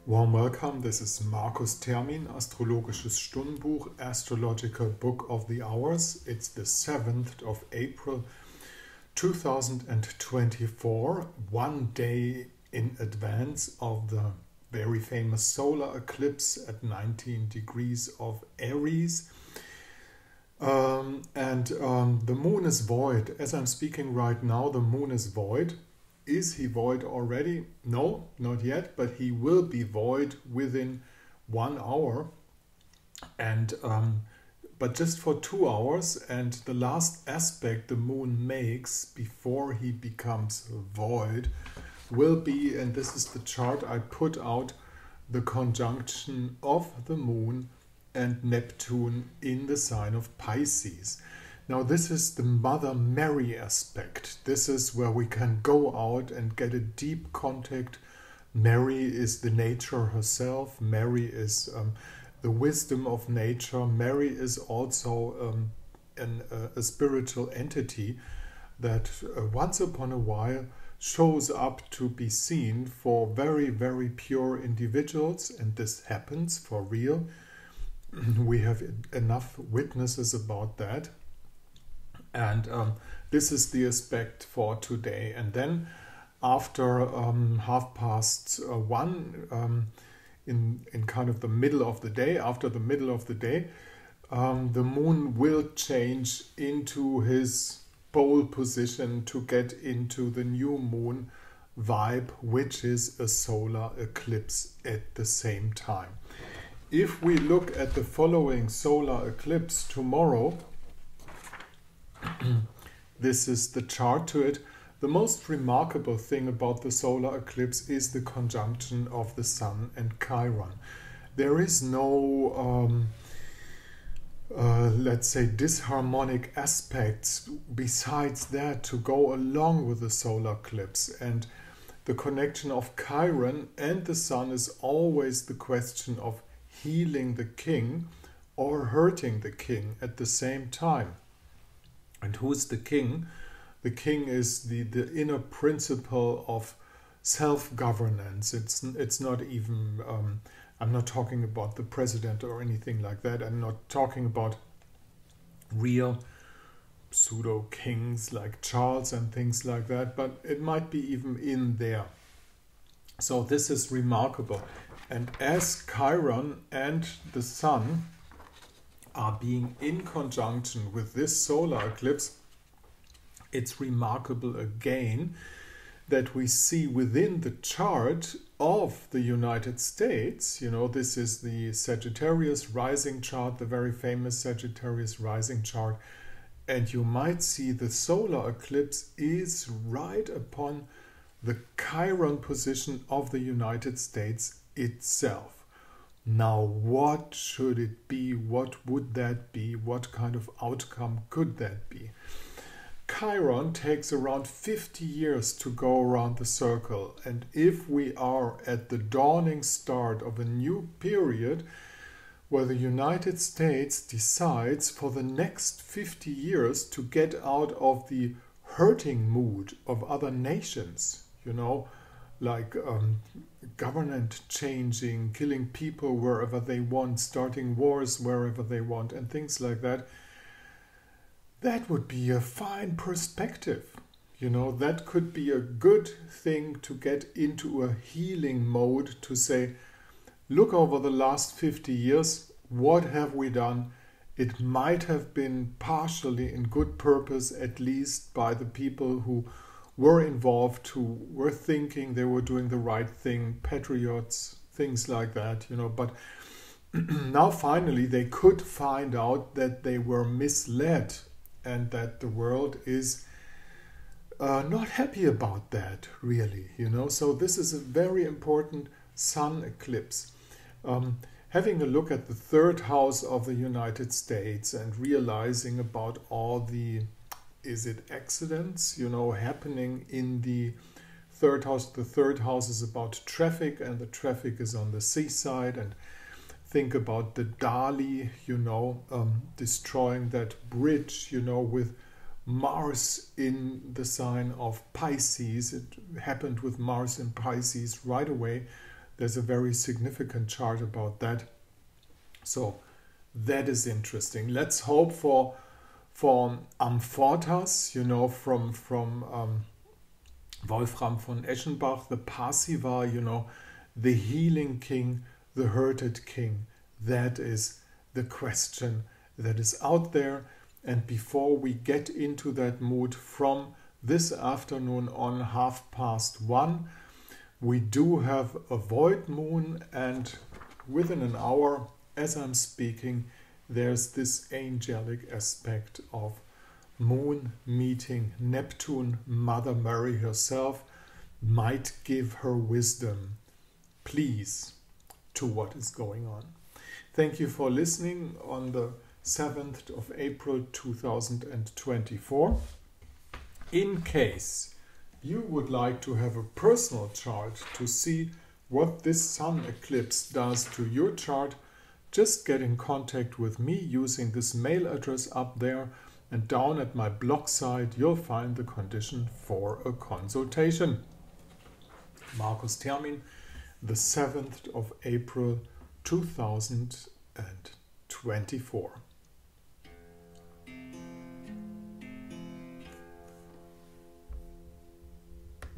Warm welcome, this is Markus Termin, Astrologisches Stundenbuch, Astrological Book of the Hours. It's the 7th of April 2024, one day in advance of the very famous solar eclipse at 19 degrees of Aries. The moon is void. As I'm speaking right now, the moon is void. Is he void already? No, not yet, but he will be void within 1 hour, and but just for 2 hours. And the last aspect the moon makes before he becomes void will be, and this is the chart I put out, the conjunction of the moon and Neptune in the sign of Pisces. Now this is the Mother Mary aspect. This is where we can go out and get a deep contact. Mary is the nature herself. Mary is the wisdom of nature. Mary is also a spiritual entity that once upon a while shows up to be seen for very, very pure individuals, and this happens for real. We have enough witnesses about that. And this is the aspect for today. And then after 1:30, in kind of the middle of the day, after the middle of the day, the moon will change into his pole position to get into the new moon vibe, which is a solar eclipse at the same time. If we look at the following solar eclipse tomorrow, this is the chart to it. The most remarkable thing about the solar eclipse is the conjunction of the Sun and Chiron. There is no, let's say, disharmonic aspects besides that to go along with the solar eclipse. And the connection of Chiron and the Sun is always the question of healing the king or hurting the king at the same time. And who's the king? The king is the inner principle of self-governance. It's not even, I'm not talking about the president or anything like that. I'm not talking about real pseudo-kings like Charles and things like that, but it might be even in there. So this is remarkable. And as Chiron and the Sun are being in conjunction with this solar eclipse, it's remarkable again that we see within the chart of the United States, this is the Sagittarius rising chart, the very famous Sagittarius rising chart, and you might see the solar eclipse is right upon the Chiron position of the United States itself. Now, what should it be? What would that be? What kind of outcome could that be? Chiron takes around 50 years to go around the circle. And if we are at the dawning start of a new period where the United States decides for the next 50 years to get out of the hurting mood of other nations, like government changing, killing people wherever they want, starting wars wherever they want, and things like that, that would be a fine perspective. That could be a good thing to get into a healing mode, to say, look over the last 50 years, what have we done? It might have been partially in good purpose, at least by the people who were involved, who were thinking they were doing the right thing, patriots, things like that, but now finally they could find out that they were misled and that the world is not happy about that, really, So this is a very important sun eclipse. Having a look at the third house of the United States and realizing about all the accidents, happening in the third house. The third house is about traffic, and the traffic is on the seaside. And think about the Dali, destroying that bridge, with Mars in the sign of Pisces. It happened with Mars in Pisces right away. There's a very significant chart about that. So that is interesting. Let's hope for Amfortas, you know, from Wolfram von Eschenbach, the Parsiva, you know, the healing king, the hurted king. That is the question that is out there. And before we get into that mood, from this afternoon on 1:30, we do have a void moon, and within an hour, as I'm speaking, there's this angelic aspect of Moon meeting Neptune. Mother Mary herself might give her wisdom, please, to what is going on. Thank you for listening on the 7th of April 2024. In case you would like to have a personal chart to see what this sun eclipse does to your chart, just get in contact with me using this mail address up there, and down at my blog site you'll find the condition for a consultation. Markus Termin, the 7th of April 2024.